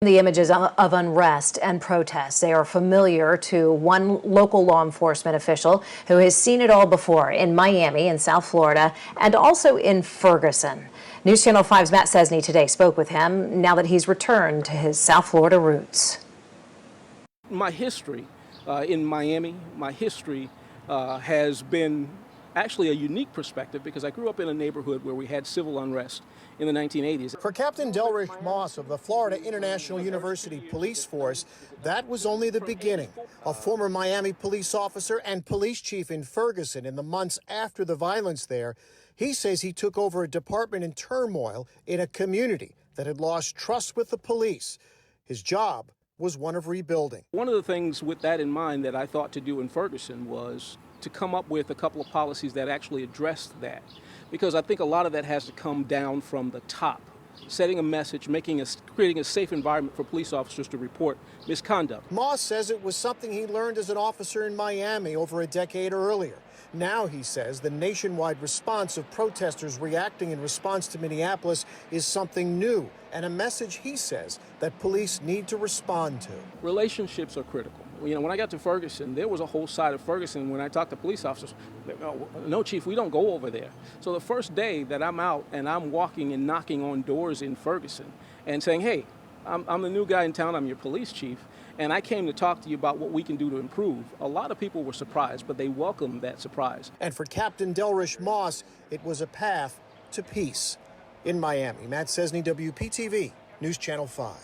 The images of unrest and protests, they are familiar to one local law enforcement official who has seen it all before in Miami and South Florida and also in Ferguson. News Channel 5's Matt Cesny today spoke with him now that he's returned to his South Florida roots. My history in Miami, my history has been actually a unique perspective because I grew up in a neighborhood where we had civil unrest in the 1980s. For Captain Delrish Moss of the Florida International University Police Force, that was only the beginning. A former Miami police officer and police chief in Ferguson in the months after the violence there, he says he took over a department in turmoil in a community that had lost trust with the police. His job was one of rebuilding. One of the things with that in mind that I thought to do in Ferguson was to come up with a couple of policies that actually addressed that. Because I think a lot of that has to come down from the top, setting a message, creating a safe environment for police officers to report misconduct. Moss says it was something he learned as an officer in Miami over a decade earlier. Now, he says, the nationwide response of protesters reacting in response to Minneapolis is something new and a message, he says, that police need to respond to. Relationships are critical. You know, when I got to Ferguson, there was a whole side of Ferguson when I talked to police officers. No, Chief, we don't go over there. So the first day that I'm out and I'm walking and knocking on doors in Ferguson and saying, hey, I'm the new guy in town, I'm your police chief, and I came to talk to you about what we can do to improve. A lot of people were surprised, but they welcomed that surprise. And for Captain Delrish Moss, it was a path to peace. In Miami, Matt Cesny, WPTV, News Channel 5.